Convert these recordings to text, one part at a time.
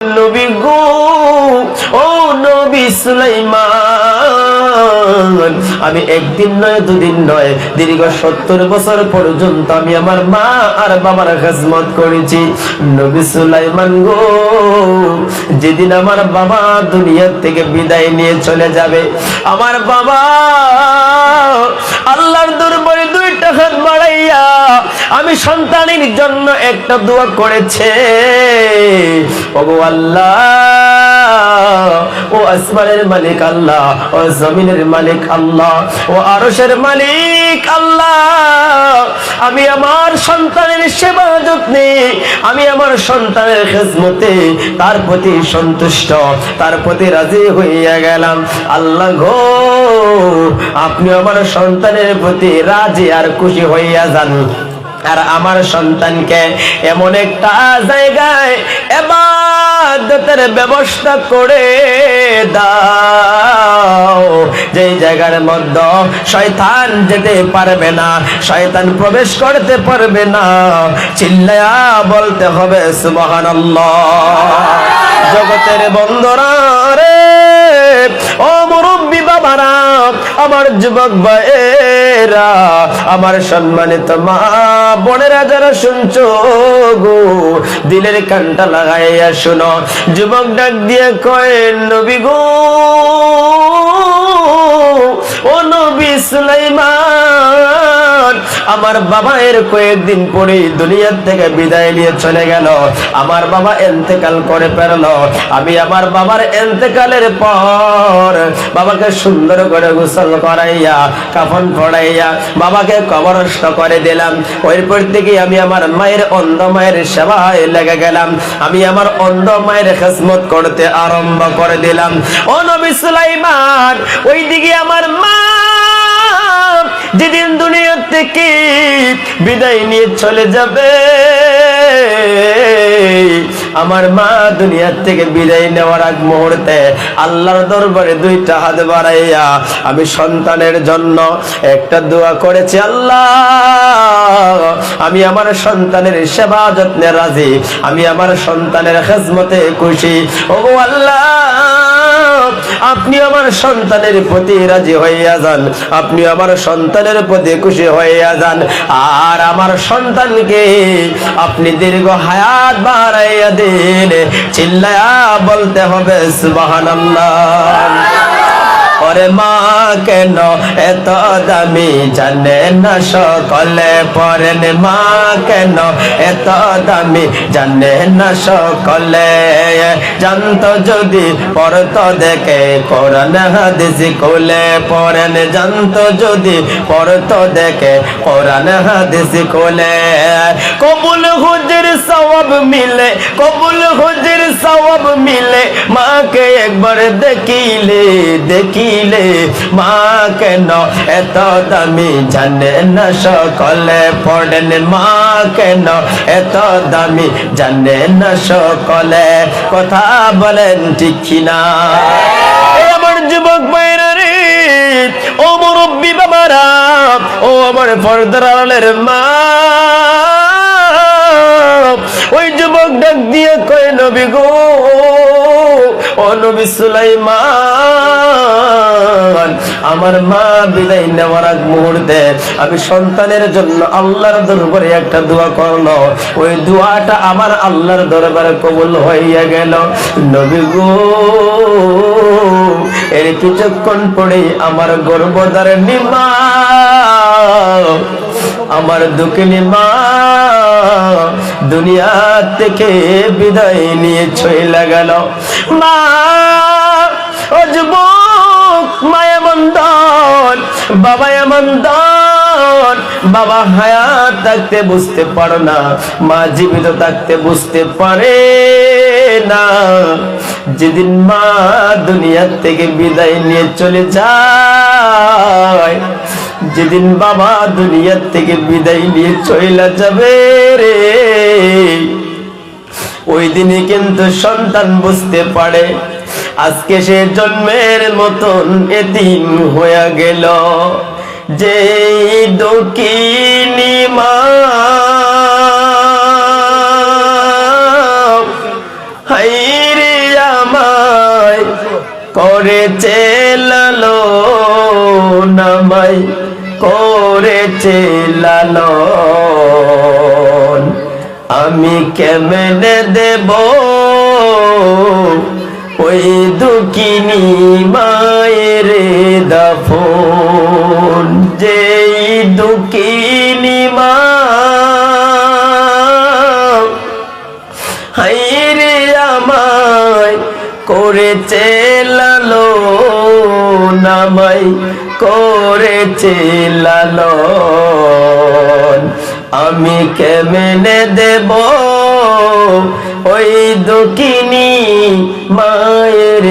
নবী গো, ও নবী সুলাইমান, আমি একদিন নয় দুদিন নয় দীর্ঘ 70 বছর পর্যন্ত আমি আমার মা আর বাবার খেদমত করেছি। নবী সুলাইমান গো, যেদিন আমার বাবা দুনিয়া থেকে বিদায় নিয়ে চলে যাবে, আমার বাবা আল্লাহর দরবারে 2টা হাত বাড়াইয়া আমি সন্তানের জন্য একটা দোয়া করেছে। ওগো আল্লাহ, ও আসমানের মালিক আল্লাহ, ও জমিনের মালিক আল্লাহ, ও আরশের মালিক আল্লাহ, আমি আমার সন্তানের সেবা যত্নে, আমি আমার সন্তানের খেদমতে তার প্রতি সন্তুষ্ট, তার প্রতি রাজি হইয়া গেলাম। আল্লাহ গো, আপনি আমার সন্তানের প্রতি রাজি আর খুশি হইয়া যান, আর আমার সন্তানকে এমন একটা জায়গায় ইবাদতের ব্যবস্থা করে দাও যেই জায়গার মধ্যে শয়তান যেতে পারবে না, শয়তান প্রবেশ করতে পারবে না। চিল্লায়া বলতে হবে সুবহানাল্লাহ। জগতের বন্ধুরা রে, ও মুরব্বী বাবারা, আমার যুবক ভাইয়েরা, আমার সম্মানিত মা বোনেরা যারা শুনছো গো, দিলের কানটা লাগাইয়া শুনো। যুবক ডাক দিয়ে কয়, নবী গো, ও নবী সুলাইমান, আমার বাবা এর কয়েকদিন পরে দুনিয়া থেকে বিদায় নিয়ে চলে গেল। আমার বাবা ইন্তেকাল করে ফেলল। আমি আমার বাবার ইন্তেকালের পর বাবাকে সুন্দর করে গোসল করাইয়া, কাফন পরাইয়া বাবাকে কবরস্থ করে দিলাম। ওইরপর থেকে আমি আমার মায়ের অন্ধ মায়ের সেবায় লেগে গেলাম। আমি আমার অন্ধ মায়ের খেদমত করতে আরম্ভ করে দিলাম। ও নবী সুলাইমান, ওইদিকে আমার মা যেদিন দুনিয়া থেকে বিদায় নিয়ে চলে যাবে, আমার মা দুনিয়া থেকে বিদায় নেওয়ার আগ মুহূর্তে আল্লাহর দরবারে 2টা হাত বাড়াইয়া আমি সন্তানের জন্য একটা দোয়া করেছি। আল্লাহ, আমি আমার সন্তানের সেবা যত্নে রাজি, আমি আমার সন্তানের খেদমতে খুশি। ওগো আল্লাহ, আপনি আমার সন্তানের প্রতি রাজি হইয়া যান, আপনি আমার সন্তানের প্রতি খুশি হইয়া যান, আর আমার সন্তানকে আপনি দীর্ঘ হায়াত বাড়াইয়া দিন। চিল্লায়া বলতে হবে সুবহানাল্লাহ। ওরে মা কেন এত দামি জানে না সকলে পড়েন, মা কেন এত দামি জানে না সকলে, জানতো যদি পড়তো দেখে কোরআন হাদিস খুলে পড়েন, জানতো যদি পড়তো দেখে কোরআন হাদিস খুলে। কবুল হুজুর সওয়াব মিলে, কবুল হুজুর সওয়াব মিলে, মাকে একবার দেখিলে দেখিলে, মা কেন এত দামি জানে না সকলে পড়েন, মা কেন এত দামি জানে না সকলে। কথা বলেন ঠিক কিনা? আমার যুবক ভাইরা রে, ও মুরব্বী বাবারা, ও আমার পর্দার আড়ালের মা, ওই যুবক ডাক দিয়ে কয়, নবী গো, ও নবী সুলাইমান, আমার মা বিদায় নেওয়ার আগ মুহূর্তে আমি সন্তানের জন্য আল্লাহর দরবারে একটা দোয়া করলো। ওই দোয়াটা আমার আল্লাহর দরবারে কবুল হইয়া গেল। নবী গো, এর কিছুক্ষণ পরেই আমার গর্ভধারিণী মা, আমার দুঃখিনী মা দুনিয়া থেকে বিদায় নিয়ে চলে গেল। মা, ও যুবক, মায়া বন্ধন, বাবা এমন দন, বাবা হায়াত থাকতে বুঝতে পারো না, মা জীবিত থাকতে বুঝতে পারে না। যেদিন মা দুনিয়া থেকে বিদায় নিয়ে চলে যায়, যেদিন বাবা দুনিয়া থেকে বিদায় নিয়ে চলে যাবে রে, ওই দিনে কিন্তু সন্তান বুঝতে পারে আজকে সে জন্মের মতন এতিম হয়ে গেল। যে দুঃখিনী মা হাই করেছে লালন, আমায় করেছে লালন। আমি কেমনে দেব ওই দুঃখিনী মায়ের দাফন, যেই দুঃখিনী মা হায়রে আমায় করেছে লালন, আমায় করেছে লালন। আমি কেমনে দেব ওই দুঃখিনী মায়ের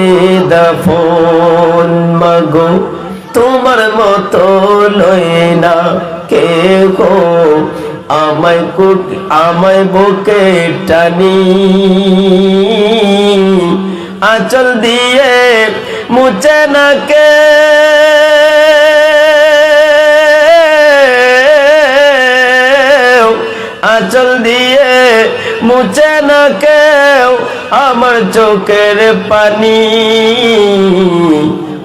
দাফন। মাগো তোমার মতো লয় না কেহ আমায় বুকে টানি, আঁচল দিয়ে মুছে না কে আঁচল দিয়ে মুছে না কেউ আমার চোখের পানি।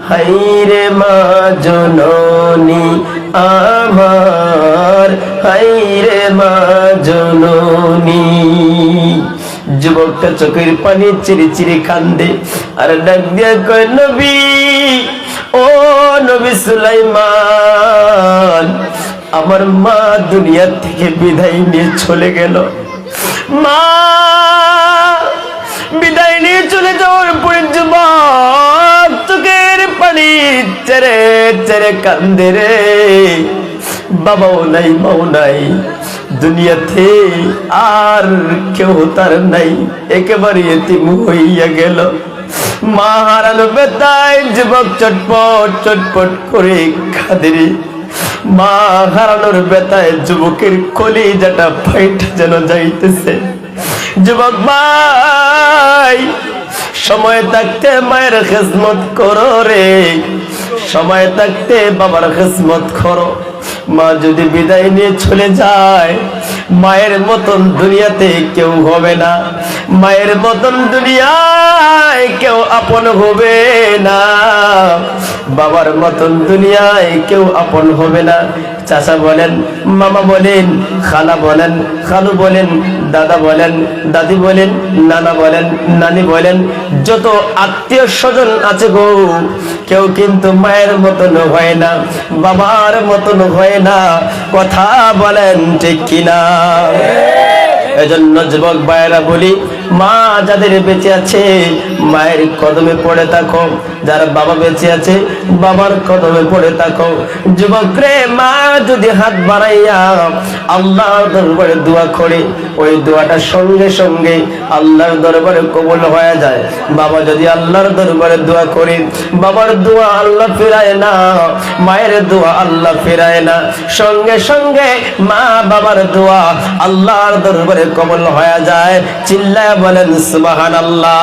হায়রে মা জননী আমার, হায়রে মা জননী। যুবকটা চোখের পানি চিরি চিরি কান্দে আর ডাক দিয়ে কয়, নবী ও নবী সুলাইমান, আমার মা দুনিয়া থেকে বিদায় নিয়ে চলে গেল। মা বিদায় নিয়ে চলে যাওয়ার পরে যুবক চোখের পানি চেরে চেরে কান্দে রে। বাবাও নাই, মাও নাই, দুনিয়াতে আর কেউ তার নাই, একেবারে এতিম হইয়া গেল। মা হারানো বেতায় যুবক চটপট চটপট করে কাঁদে রে। মা হারানোর বেতায় যুবকের কলিজাটা ফাইটা যেন যাইতেছে। যুবক ভাই, সময় থাকতে মায়ের খেদমত করো রে, সময় থাকতে বাবার খেদমত করো। মা যদি বিদায় নিয়ে চলে যায়, মায়ের মতন দুনিয়াতে কেউ হবে না, মায়ের মতন দুনিয়ায় কেউ আপন হবে না, বাবার মতন দুনিয়ায় কেউ আপন হবে না। চাচা বলেন, মামা বলেন, খালা বলেন, খালু বলেন, দাদা বলেন, দাদি বলেন, নানা বলেন, নানি বলেন, যত আত্মীয় স্বজন আছে গো, কেউ কিন্তু মায়ের মতন হয় না, বাবার মতন হয় না। কথা বলেন ঠিক কিনা? এজন্য যুবক ভাইয়েরা বলি, মা যাদের বেঁচে আছে মায়ের কদমে পড়ে থাকো, যারা বাবা বেঁচে আছে বাবার কদমে পড়ে থাকো। যুবক রে, মা যদি হাত বাড়াইয়া আল্লাহর দরবারে দোয়া করে, ওই দোয়াটা সঙ্গে সঙ্গে আল্লাহর দরবারে কবুল হয়ে যায়। বাবা যদি আল্লাহর দরবারে দোয়া করে, বাবার দোয়া আল্লাহ ফেরায় না, মায়ের দোয়া আল্লাহ ফেরায় না, সঙ্গে সঙ্গে মা বাবার দোয়া আল্লাহর দরবারে কবুল হয়ে যায়। চিল্লায় বলেন সুবহানাল্লাহ।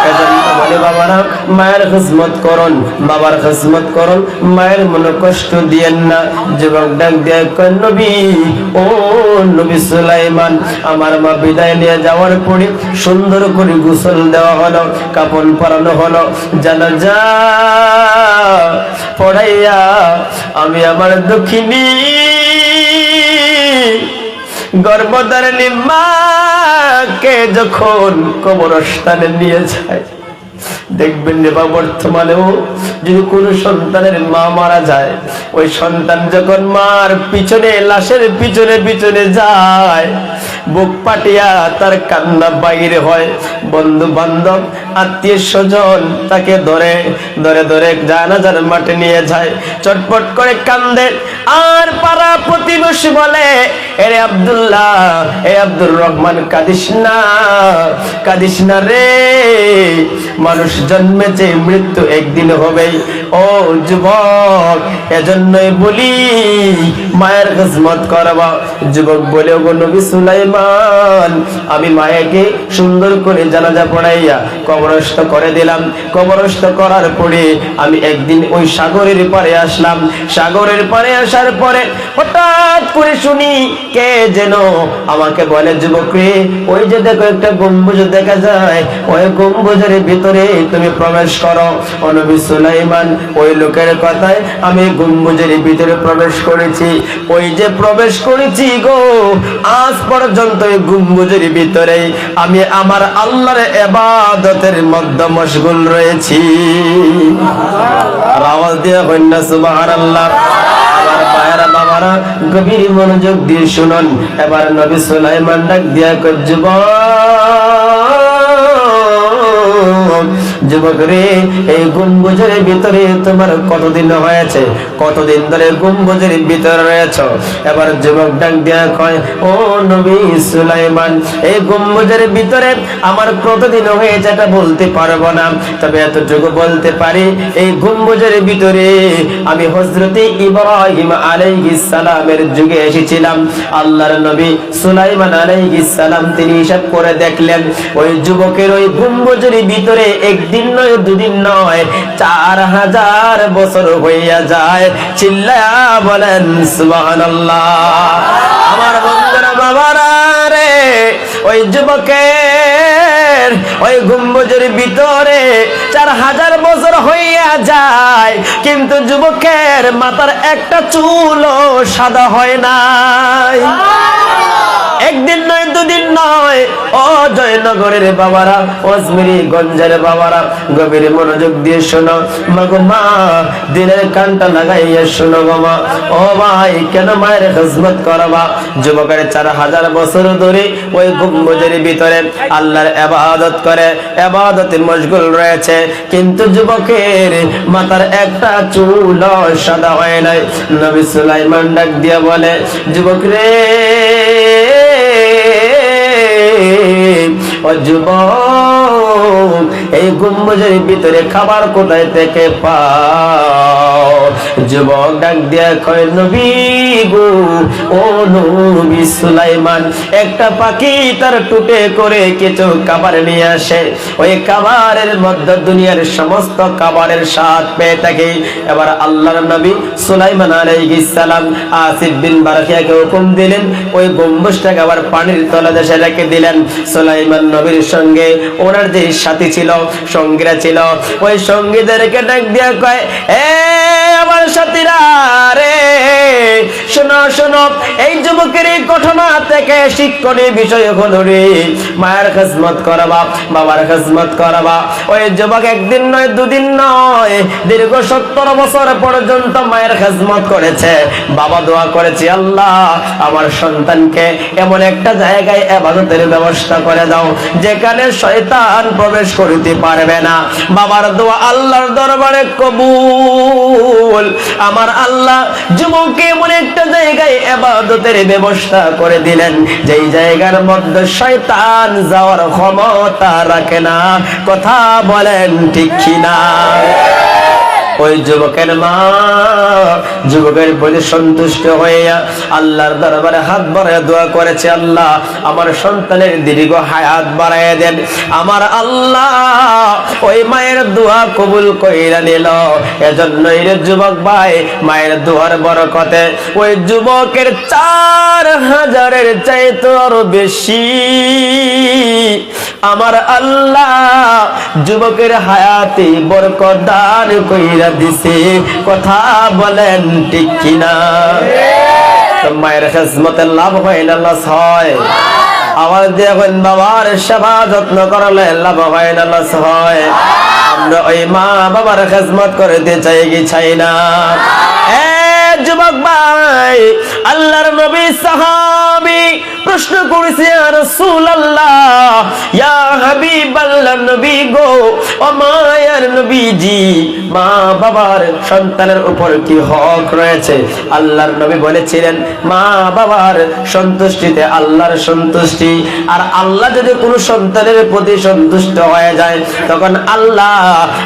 এজন্য বলে বাবারা, মায়ের খিদমত করুন, বাবার খিদমত করুন, মায়ের মনে কষ্ট দিয়েন না। যুবক ডাক দিয়ে কয়, নবী ও নবী সুলাইমান, আমার মা বিদায় নিয়ে যাওয়ার পরে সুন্দর করে গোসল দেওয়া হলো, কাফন পরানো হলো, জানাজা পড়াইয়া আমি আমার দক্ষিণী গর্ভধারিণী মাকে যখন কবরস্থানে নিয়ে যায়, দেখবেন বা বর্তমানেও যদি কোনো সন্তানের মা মারা যায়, ওই সন্তান যখন মার পিছনে, লাশের পিছনে পিছনে যায়, বুক পাটিয়া তার কান্না বাইরে হয়। বন্ধু বান্ধব আত্মীয় স্বজন তাকে ধরে ধরে ধরে জানাজার মাঠে নিয়ে যায়, চটপট করে কান্দে। আর পাড়া প্রতিবেশী বলে, এরে আব্দুল্লাহ, এ আব্দুর রহমান, কাঁদিস না, কাঁদিস না রে, মানুষ জন্মেছে, মৃত্যু একদিন হবেই। ও যুবক, এজন্যই বলি মায়ের খিদমত করবা। যুবক বলে, ওগো নবী সুলাইমান, আমি মায়েকে সুন্দর করে জানাজা পড়াইয়া কবরস্থ করে দিলাম। কবরস্থ করার পরে আমি একদিন ওই সাগরের পাড়ে আসলাম। সাগরের পাড়ে আসার পরে হঠাৎ করে শুনি কে যেন আমাকে বলে, যুবক রে, ওই যে দেখো একটা গম্বুজ দেখা যায়, ওই গম্বুজের ভিতরে তুমি প্রবেশ করো। ও নবী সুলাইমান, ওই লোকের কথায় আমি গম্বুজের ভিতরে প্রবেশ করেছি। ওই যে প্রবেশ করেছি গো, আজ পর্যন্ত ওই গম্বুজের ভিতরে আমি আমার আল্লাহর ইবাদতের মধ্যে মশগুল রয়েছি। আর আওয়াজ দিয়ে কন্যা সুবহানাল্লাহ। আমার ভাইরা বাবারা, গভীর মনোযোগ দিয়ে শুনুন। এবার নবী সুলাইমান ডাক দিয়া কয়, যুবক রে, এই গম্বুজের ভিতরে তোমার কতদিন হয়েছে? কতদিন ধরে গম্বুজের ভিতরে রয়েছে? এবার যুবক ডাক দিয়া কয়, ও নবী সুলাইমান, এই গম্বুজের ভিতরে আমার কতদিন হয়েছে এটা বলতে পারবো না, তবে এতটুকু বলতে পারি, এই গম্বুজের ভিতরে আমি হযরতে ইব্রাহিম আলাইহিস সালামের যুগে এসেছিলাম। আল্লাহর নবী সুলাইমান আলাইহিস সালাম তিনি হিসাব করে দেখলেন, ওই যুবকের ওই গম্বুজের ভিতরে একদিন নয়, দুদিন নয়, 4000 বছর হইয়া যায়। চিল্লায়া বলেন সুবহানাল্লাহ। আমার বন্ধুরা বাবারা রে, ওই যুবকের ওই গম্বুজের ভিতরে 4000 বছর হইয়া যায়, কিন্তু যুবকের মাথার একটা চুলও সাদা হয় নাই। একদিন নয়, দুদিন নয়। ও জয়নগরের বাবারা, আজমিরি গঞ্জের বাবারা, গভীর মনোযোগ দিয়ে শোনো। মাগো মা, দিনের কানটা লাগাইয়া শোনো গো মা। ও ভাই, কেন মায়ের খিদমত করবা? যুবকের 4000 বছর ধরে ওই গম্বুজের ভিতরে আল্লাহর ইবাদত করে, ইবাদতে মশগুল রয়েছে, কিন্তু যুবকের মাথার একটা চুল সাদা হয় নাই। নবী সুলাইমান ডাক দিয়া বলে, যুবক রে, ও যুবক, এই গম্বুজের ভিতরে খাবার কোথায় থেকে পাও? যুবক ডাক দিয়া কয়, নবী গো, ও নবী সুলাইমান, একটা পাখি তার টুটে করে কিছু খাবার নিয়ে আসে, ওই খাবারের মধ্যে দুনিয়ার সমস্ত খাবারের স্বাদ পেয়ে থাকে। এবার আল্লাহর নবী সুলাইমান আলাইহিস সালাম আসিফ বিন বারখিয়াকে হুকুম দিলেন, ওই গম্বুজটাকে আবার পানির তলে দেশে রেখে দিলেন। সুলাইমান নবীর সঙ্গে ওনার যে সাথী ছিল, সঙ্গীরা ছিল, ওই সঙ্গীদেরকে ডাক দিয়া কয়, এ আমার সাথীরা রে, শোনো শোনো, এই যুবকের এই ঘটনা থেকে শিক্ষণীয় বিষয় হলো রে, মায়ের খিদমত করবা, বাবার খিদমত করবা। ওই যুবক একদিন নয়, দুদিন নয়, দীর্ঘ 70 বছর পর্যন্ত মায়ের খিদমত করেছে। বাবা দোয়া করেছে, আল্লাহ আমার সন্তানকে এমন একটা জায়গায় ইবাদতের ব্যবস্থা করে দাও যেখানে শয়তান প্রবেশ করতে পারবে না। বাবার দোয়া আল্লাহর দরবারে কবুল। আমার আল্লাহ যুবককে এমন একটা জায়গায় ইবাদতের ব্যবস্থা করে দিলেন যেই জায়গার মধ্যে শয়তান যাওয়ার ক্ষমতা রাখে না। কথা বলেন ঠিক কিনা? ওই যুবকের মা যুবকের প্রতি সন্তুষ্ট হইয়া আল্লাহর দরবারে হাত বাড়ায় দোয়া করেছে, আল্লাহ আমার সন্তানের দীর্ঘ হায়াত বাড়ায় দেন। আমার আল্লাহ ওই মায়ের দোয়া কবুল কইরা নিল। এজন্যই রে যুবক ভাই, মায়ের দোয়ার বরকতে ওই যুবকের 4000-এর চাইতে আরো বেশি আমার আল্লাহ যুবকের হায়াতে বরকত দান কইরা দিছে। কথা বলেন ঠিক কিনা? মায়ের খিদমতের লাভ হয় না লস হয়? আওয়াজ দিয়ে বলেন, বাবার সেবা যত্ন করলে লাভ হয় না লস হয়? আমরা ওই মা বাবার খিদমত করতে চাই কি চাই না? যুবক ভাই, আল্লাহর নবী সাহাবী প্রশ্ন করেছে, ইয়া রাসূলুল্লাহ, ইয়া হাবিবাল্লাহ, নবী গো, ও মায়ের নবীজি, মা বাবার সন্তানের উপর কি হক রয়েছে? আল্লাহর নবী বলেছিলেন, মা বাবার সন্তুষ্টিতে আল্লাহর সন্তুষ্টি। আর আল্লাহ যদি কোনো সন্তানের প্রতি সন্তুষ্ট হয়ে যায়, তখন আল্লাহ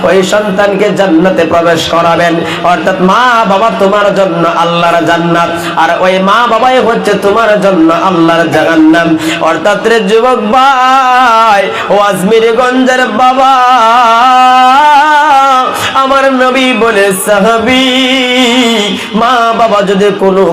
ওই সন্তানকে জান্নাতে প্রবেশ করাবেন। অর্থাৎ মা বাবা তোমার জন্য আল্লাহর জান্নাত, আর ওই মা বাবাই হচ্ছে তোমার জন্য আল্লাহর জাহান্নাম। অর্থাৎ রে যুবক ভাই, ও আজমিরগঞ্জের বাবা আমার নবী বলে সাহাবী মা বাবা যদি কোনো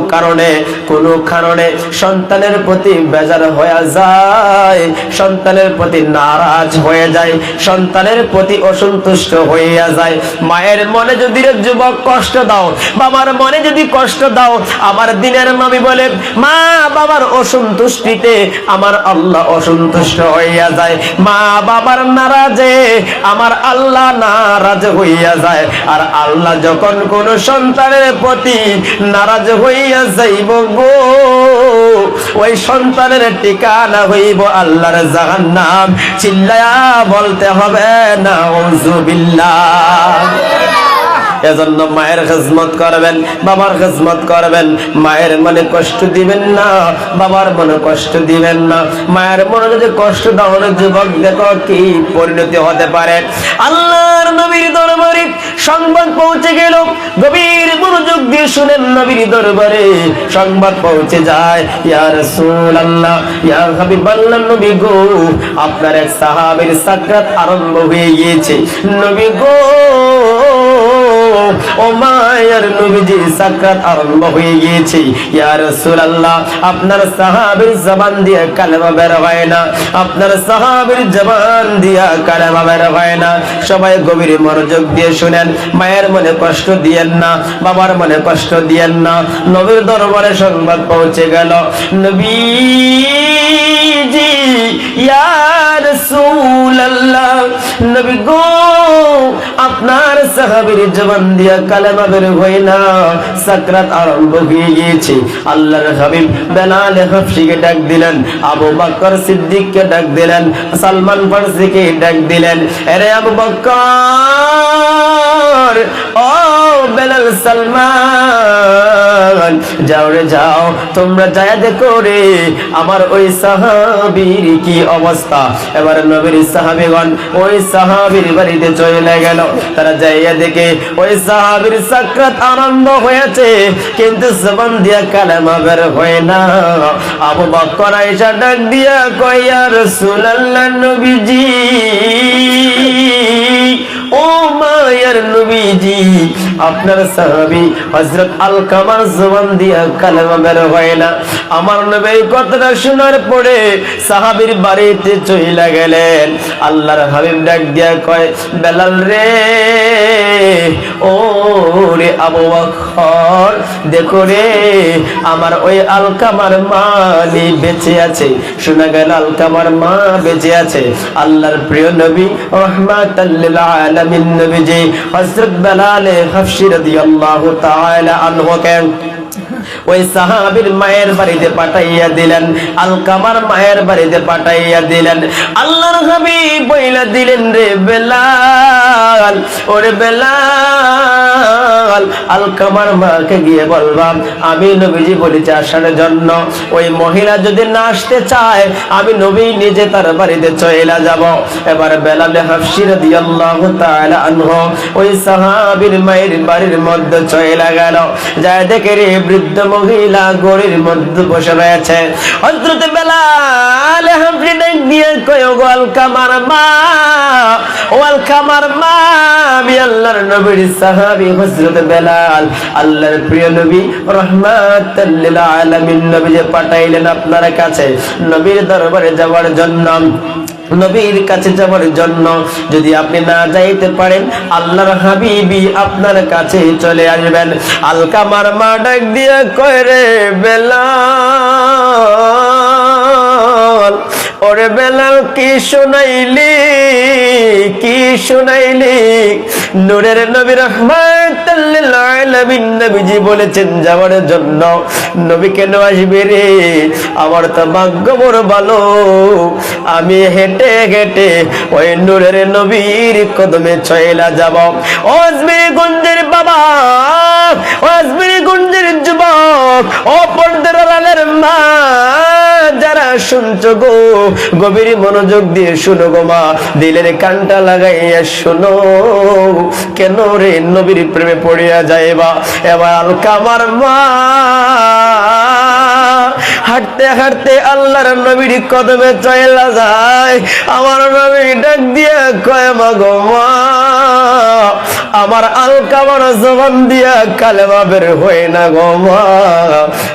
কারণে সন্তানের প্রতি বেজার হয়ে যায়, সন্তানের প্রতি নারাজ হয়ে যায়, সন্তানের প্রতি অসন্তুষ্ট হইয়া যায়, মায়ের মনে যদি যুবক কষ্ট দাও, বাবার মনে যদি কষ্ট দাও, আমার দিনের নবী বলে মা বাবার অসন্তুষ্টিতে আমার আল্লাহ অসন্তুষ্ট হইয়া যায়, মা বাবার নারাজে আমার আল্লাহ নারাজ হইয়া যায়। আর আল্লাহ যখন কোন সন্তানের প্রতি নারাজ হইয়া যাইব গো, ওই সন্তানের ঠিকানা হইব আল্লাহর জাহান্নাম। চিল্লায়া বলতে হবে নাউযুবিল্লাহ। এজন্য মায়ের খিদমত করবেন, বাবার খিদমত করবেন, মায়ের মনে কষ্ট দিবেন না, বাবার মনে কষ্ট দিবেন না। মায়ের মনে যদি কষ্ট দাও যুবক, দেখো কি পরিণতি হতে পারে। আল্লাহর নবীর দরবারে সংবাদ পৌঁছে গেল, গভীর মনোযোগ দিয়ে শুনেন, নবীর দরবারে সংবাদ পৌঁছে যায়, ইয়া রাসূলুল্লাহ, ইয়া হাবিবাল্লাহ, নবী গো আপনার এক সাহাবীর সাকরাত আরম্ভ হয়ে গিয়েছে। নবী গো ও মায়ের নবীজি সাকরাত আরম্ভ হয়ে গিয়েছে। ইয়া রাসূলুল্লাহ আপনার সাহাবীর জবান দিয়ে কালেমা বের হয় না, আপনার সাহাবীর জবান দিয়ে কালেমা বের হয় না। সবাই গভীর মনোযোগ দিয়ে শুনেন, মায়ের মনে কষ্ট দিয়েন না, বাবার মনে কষ্ট দিয়েন না। নবীর দরবারে সংবাদ পৌঁছে গেল, নবীজি ইয়া রাসূলুল্লাহ, নবী গো আপনার সাহাবীর জবান দিয়া কালেমা বের হয় না, সাকরাত আরম্ভ হয়ে গিয়েছে। আল্লাহর হাবিব বেলাল হাফসিকে ডাক দিলেন, আবু বকর সিদ্দিককে ডাক দিলেন, সালমান ফারসিকে ডাক দিলেন, আরে আবু বকর ও বেলাল সালমান যাও রে যাও, তোমরা যায় দেখো রে আমার ওই সাহাবীর কি অবস্থা। এবার নবীর সাহাবীগণ ওই সাহাবীর বাড়িতে চলে গেল। তারা যাইয়া দেখে ওই সাহাবীর সাকরাত আরম্ভ হয়েছে, কিন্তু জবান দিয়া কালেমা বের হয় না। আবু বকর আয়েশা ডাক দিয়া কয়, ইয়া রাসূলুল্লাহ নবীজি, ও মায়ের নবীজি আপনার সাহাবী হযরত আলকামার জবান দিয়া কালেমা বের হয় না। আমার নবী কথাটা শোনার পরে সাহাবীর বাড়িতে চলে গেলেন। আল্লাহর হাবিব ডাক দিয়া কয়, বেলাল রে ও রে আবু বকর দেখো রে আমার ওই আলকামার মানি বেঁচে আছে। শোনা গেল আলকামার মা বেঁচে আছে। আল্লাহর প্রিয় নবী রাহমাতাল লিল আলামিন নবীজি হযরত বেলাল হাফসি রাদিয়াল্লাহু তাআলা আনহুকে ওই সাহাবীর মায়ের বাড়িতে পাঠাইয়া দিলেন, আলকামার মায়ের বাড়িতে পাঠাইয়া দিলেন। আল্লাহর হাবিব বইলা দিলেন, রে বেলাল, ওরে বেলাল আলকামার মাকে গিয়ে বলবাম আমি নবীজি বলেছি আসার জন্য। ওই মহিলা যদি না আসতে চায় আমি নবী নিজে তার বাড়িতে চলে যাব। এবার বেলাল হাফসি রাদিয়াল্লাহু তাআলা আনহু ওই সাহাবীর মায়ের বাড়ির মধ্যে চলে গেল। যায় দেখে রে বৃদ্ধ মহিলা গড়ির মধ্যে বসে রয়েছে। হযরত বেলাল হাফসি ডাক দিয়ে কয়, ও আলকামার মা, ও আলকামার মা, আমি আল্লাহর নবীর সাহাবী হযরত বেলাল, আল্লাহর প্রিয় নবী রাহমাতাল লিল আলামিন নবী যে পাঠাইলেন আপনার কাছে নবীর দরবারে যাওয়ার জন্য। নবীর কাছে যাওয়ার জন্য যদি আপনি না যাইতে পারেন আল্লাহর হাবিবি আপনার কাছে চলে আসবেন। আলকামার মা ডাক দিয়ে কয়, রে বেলাল, ওরে বেলাল কি শুনাইলি, কি শুনাইলি? নূরের নবী রাহমাতাল লিল আলামিন নবীজি বলেছেন যাওয়ার জন্য। নবী কেন আসবে রে? আমার তো ভাগ্য বড় ভালো, আমি হেঁটে হেঁটে ওই নূরের নবীর কদমে চলে যাব। ও আজমিরগঞ্জের বাবা, ও আজমিরগঞ্জের যুবক, ও পর্দার আড়ালের মা যারা শুনছো গো, গভীর মনোযোগ দিয়ে শুনো গো মা, দিলের কানটা লাগাইয়া শুনো। কেন রে নবীর প্রেমে পড়িয়া যাইবা? এবার আলকামার মা হাঁটতে হাঁটতে আল্লাহর নবীর কদমে চলে যায়। আমার নবী ডাক দিয়ে কয় মা গো মা, আমার আলকামার জবান দিয়া কালেমা বের হয় না গো মা,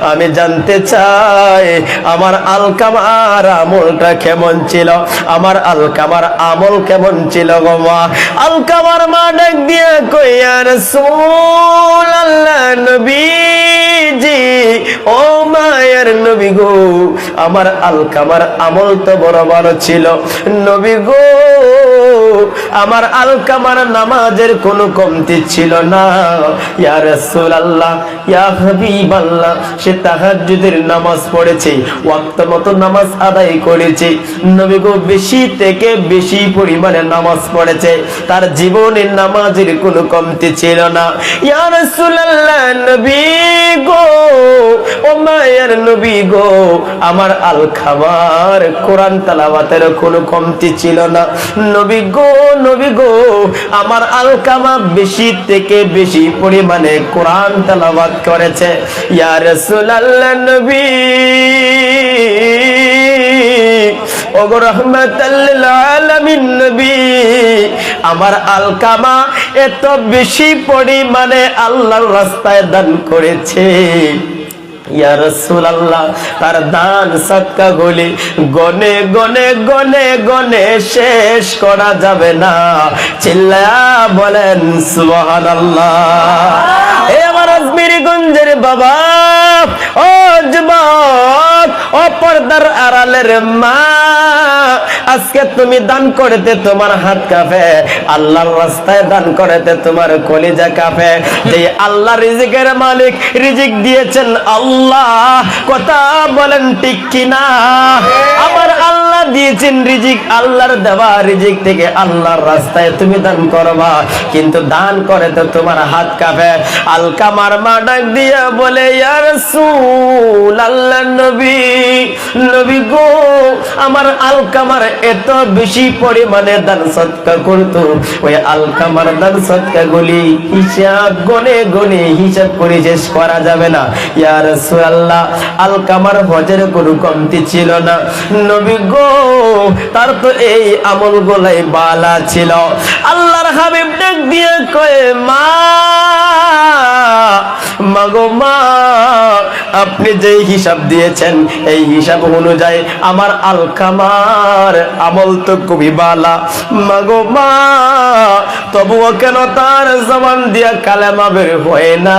আমি জানতে চাই আমার আলকামার আমলটা কেমন ছিল, আমার আলকামার আমল কেমন ছিল গো মা। আলকামার মা ডাক দিয়ে কই ইয়া রাসূলুল্লাহ নবীজি, ও মায়ের নবী গো, আমার আলকামার আমল তো বড় ভালো ছিল নবী গো, আমার আলকামার নামাজের কোনো কমতি ছিল না। ইয়া রাসূলুল্লাহ, ইয়া হাবিবাল্লাহ, সে তাহাজ্জুদের নামাজ পড়েছে, ওয়াক্ত মতো নামাজ আদায় করেছে নবী গো, বেশি থেকে বেশি পরিমাণে নামাজ পড়েছে, তার জীবনের নামাজের কোনো কমতি ছিল না। ইয়া রাসূলুল্লাহ নবী গো, ও মায়ের নবী গো, আমার আলকামার কোরআন তেলাওয়াতের কোনো কমতি ছিল না নবী গো, নবী গো, আমার আলকামা বেশি থেকে বেশি পরিমাণে কোরআন তেলাওয়াত করেছে। ইয়া রাসূলুল্লাহ নবী, ওগো রাহমাতাল লিল আলামিন নবী, আমার আলকামা এত বেশি পরিমাণে আল্লাহর রাস্তায় দান করেছে। ইয়া রাসূলুল্লাহ, তার দান সাদকা গুলি গনে গনে গনে গনে শেষ করা যাবে না। চিল্লায়া বলেন সুবহানাল্লাহ। এ আমার আজমিরি গঞ্জের বাবা, ও যুবক, ও পর্দার আড়ালের মা, আজকে তুমি দান করতে তোমার হাত কাঁপে, আল্লাহর রাস্তায় দান করতে তোমার কলিজা কাঁপে। যে আল্লাহ রিজিকের মালিক, রিজিক দিয়েছেন আল্লাহ, কথা বলেন ঠিক কিনা? আমার আল্লাহ দিয়েছেন রিজিক, আল্লাহর দেওয়া রিজিক থেকে আল্লাহর রাস্তায় তুমি দান করবা, কিন্তু দান করে তো তোমার হাত কাঁপে। আলকামার মা ডাক দিয়া বলে ইয়া রাসূলুল্লাহ নবী, নবী গো, আমার আলকামার এত বেশি পরিমাণে দান সদকা করতো, ওই আলকামার দান সদকা গুলি হিসাব গনে গনে হিসাব করে শেষ করা যাবে না। ইয়া রাসূলুল্লাহ, আলকামার হজের কোনো কমতি ছিল না নবী গো, তার তো এই আমল গুলাই বালা ছিল। আল্লাহর হাবিব ডাক দিয়ে কয় মা, মাগো মা, আপনি যে হিসাব দিয়েছেন এই হিসাব অনুযায়ী আমার আলকামার আমল তো খুবই বালা। মাগো মা, তবুও কেন তার জবান দিয়া কালেমা বের হয় না?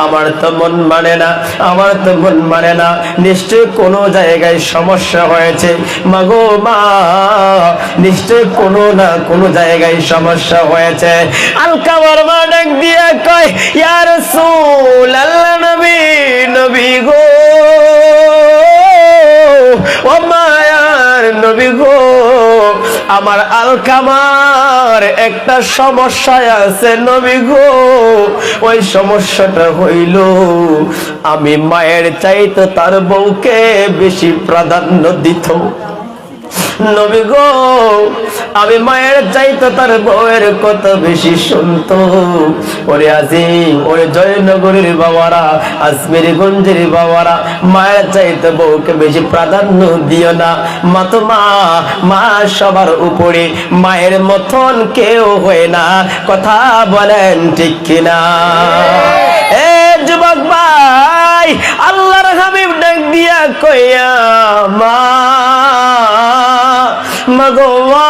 আমার তো মন মানে না, আমার তো মন মানে না, নিশ্চয় কোনো জায়গায় সমস্যা হয়েছে। মাগো মা, নিশ্চয় কোনো না কোনো জায়গায় সমস্যা হয়েছে। আলকামার মা ডাক দিয়ে কয় ইয়া রাসূলুল্লাহ নবী, নবী গো, ও মায়ার নবী গো, আমার আলকামার একটা সমস্যা আছে নবী গো, ওই সমস্যাটা হইল আমি মায়ের চাইতে তার বউকে বেশি প্রাধান্য দিত নবী গো, আমি মায়ের চাইতে তার বউয়ের কত বেশি শুনতো। ওরে আজিম, ওরে জয়নগরের বাবারা, আজমিরি গঞ্জের বাবারা, মায়ের চাইতে বউকে বেশি প্রাধান্য দিও না। মা তো মা, মা সবার উপরে, মায়ের মতন কেউ হয় না, কথা বলেন ঠিক কিনা? এ যুবক ভাই, আল্লাহর হাবিব ডাক দিয়া কইয়া মা, মাগো মা,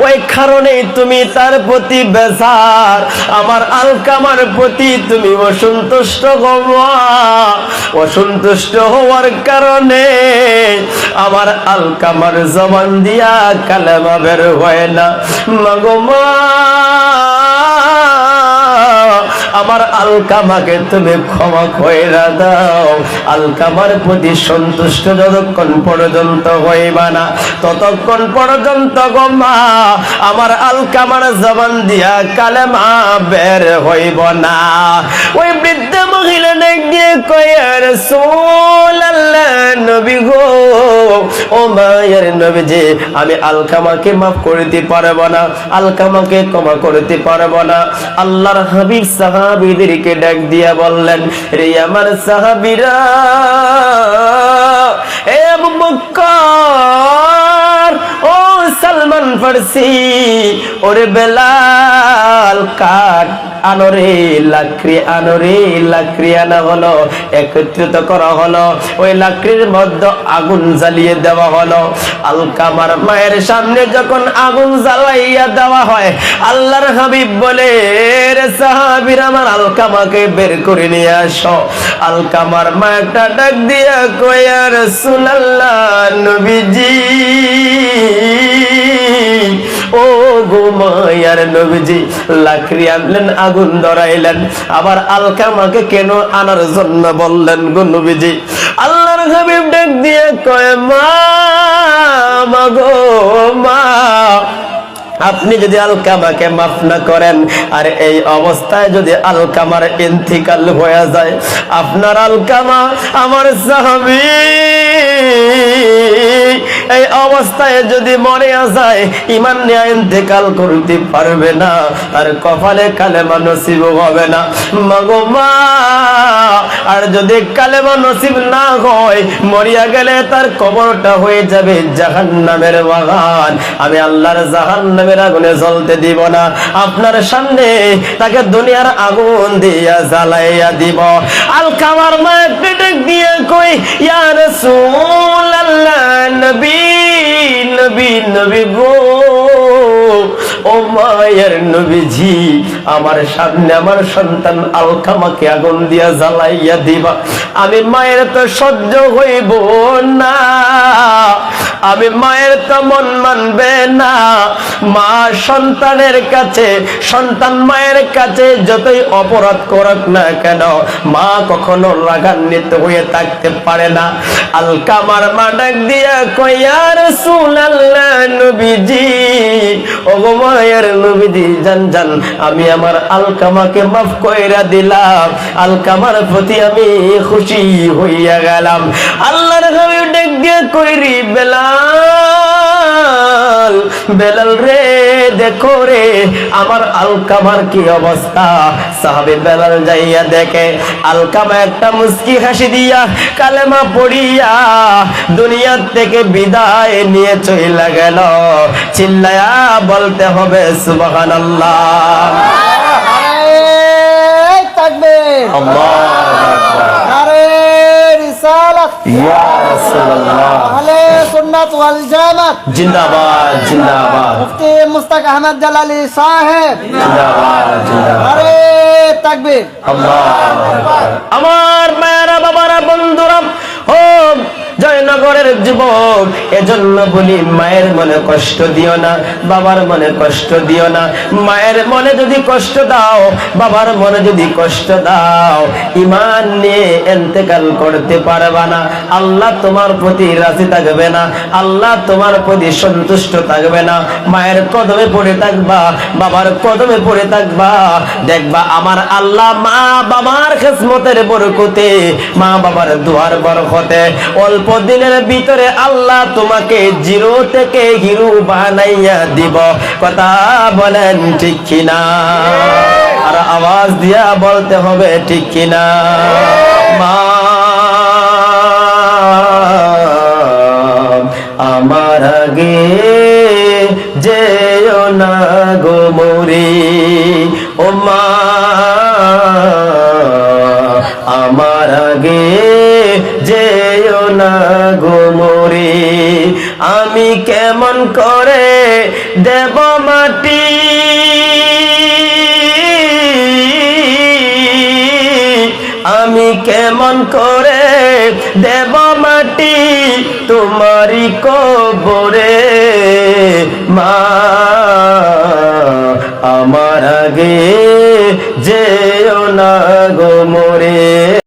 ওই কারণেই তুমি তার প্রতি বেজার, আমার আলকামার প্রতি তুমি অসন্তুষ্ট গো মা। অসন্তুষ্ট হওয়ার কারণে আমার আলকামার জবান দিয়া কালেমা বের হয় না। মাগো মা, আমার আলকামাকে তুমি ক্ষমা কইরা দাও। আলকামার প্রতি সন্তুষ্ট যতক্ষণ পর্যন্ত হইবা না, ততক্ষণ পর্যন্ত গো মা, আমার আলকামার জবান দিয়া কালেমা বের হইব না। ওই বৃদ্ধ মহিলা ডাক দিয়ে কয় ইয়া রাসূলুল্লাহ নবী গো, ও মায়ের নবীজি, আমি আলকামাকে মাফ করতে পারবো না, আলকামাকে ক্ষমা করতে পারবো না। আল্লাহর হাবিব সাহাবা সাহাবীদেরকে ডাক দিয়া বললেন, রে আমার সাহাবীরা, এ আবু বকর, ও সালমান ফারসি, ওরে বেলাল, কাঠ আনরে, লাকড়ি আনরে। লাকড়ি আনা হলো, একত্রিত করা হলো, ওই লাকড়ির মধ্যে আগুন জ্বালিয়ে দেওয়া হলো। আলকামার মায়ের সামনে যখন আগুন জ্বালাইয়া দেওয়া হয়, আল্লাহর হাবিব বলে, রে সাহাবীরা, আমার আলকামাকে বের করে নিয়ে আসো। আলকামার মা একটা ডাক দিয়া কয়, ইয়া রাসূলুল্লাহ, নবীজি, ও গো মায়ার নবীজি, লাকড়ি আনলেন, আগুন ধরাইলেন, আবার আলকামাকে কেন আনার জন্য বললেন গো নবীজি? আল্লাহর হাবিব ডাক দিয়ে কয়, মা, মাগো মা, আপনি যদি আলকামাকে মাফ না করেন, আর এই অবস্থায় যদি আলকামার ইন্তিকাল হয়ে যায়, আপনার আলকামা আমার সাহাবী এই অবস্থায় যদি মরে যায়, ঈমান নিয়ে ইন্তেকাল করতে পারবে না, আর কপালে কালেমা নসিব হবে না। মাগো মা, আর যদি কালেমা নসিব না হয়, মরিয়া গেলে তার কবরটা হয়ে যাবে জাহান্নামের বাগান। আমি আল্লাহর জাহান্নামের আগুনে জ্বলতে দিব না, আপনার সামনে তাকে দুনিয়ার আগুন দিয়া জ্বালাইয়া দিব। আলকামার মা পেটে দিয়ে কই, ইয়া রাসূলুল্লাহ, নবী, নবী, নবী গো, ও মায়ের নবীজি, আমার সামনে আমার সন্তান আলকামাকে আগুন দিয়া জ্বালাইয়া দিবা, আমি মায়ের তো সহ্য হইব না, আমি মায়ের তো মন মানবে না। মা সন্তানের কাছে, সন্তান মায়ের কাছে যতই অপরাধ করুক না কেন, মা কখনো রাগান্বিত হয়ে থাকতে পারে না। আলকামার মা ডাক দিয়া কয়, ইয়া রাসূলুল্লাহ, নবীজি, ও গো মায়ের নবীজি, জান জান, আমি আমার আলকামাকে মাফ কইরা দিলাম, আলকামার প্রতি আমি খুশি হইয়া গেলাম। আল্লাহর হাবিব ডাক দিয়া কইরি, বেলাল, বেলাল রে, দেখো রে আমার আলকামার কি অবস্থা। সাহাবী বেলাল যাইয়া দেখে আলকামা একটা মুস্কি হাসি দিয়া কালেমা পড়িয়া দুনিয়া থেকে বিদায় নিয়ে চলে গেল। চিল্লায়া বলতে হবে সুবহানাল্লাহ। তাকবীর, আল্লাহু আকবার, নারে রিসালাত, ইয়া রাসূলুল্লাহ, আহলে সুন্নাত ওয়াল জামাত, জিন্দাবাদ, জিন্দাবাদ, মুফতি মুস্তাক আহমদ জালালী সাহেব, জিন্দাবাদ, জিন্দাবাদ, নারে তাকবীর, আল্লাহু আকবার। আমার মায়েরা, বাবারা, বন্ধুরা, ও জয়নগরের যুবক, এজন্য বলি, মায়ের মনে কষ্ট দিও না, বাবার মনে কষ্ট দিও না। মায়ের মনে যদি কষ্ট দাও, বাবার মনে যদি কষ্ট দাও, ঈমান নিয়ে ইন্তেকাল করতে পারবা না। আল্লাহ তোমার প্রতি রাজি থাকবে না, আল্লাহ তোমার প্রতি সন্তুষ্ট থাকবে না। মায়ের কদমে পড়ে থাকবা, বাবার কদমে পড়ে থাকবা, দেখবা আমার আল্লাহ মা বাবার খেদমতের বরকতে, মা বাবার দুয়ার বরকতে অল্প দিনের ভিতরে আল্লাহ তোমাকে জিরো থেকে হিরো বানাইয়া দিব। কথা বলেন ঠিক কিনা? আর আওয়াজ দিয়া বলতে হবে ঠিক কিনা? মা আমার আগে যেও না গো মরি, ও মা আমার আগে যেও না গো মরি। আমি কেমন করে দেব মাটি, আমি কেমন করে দেব মাটি তোমারি কবরে। মা আমার আগে যেও না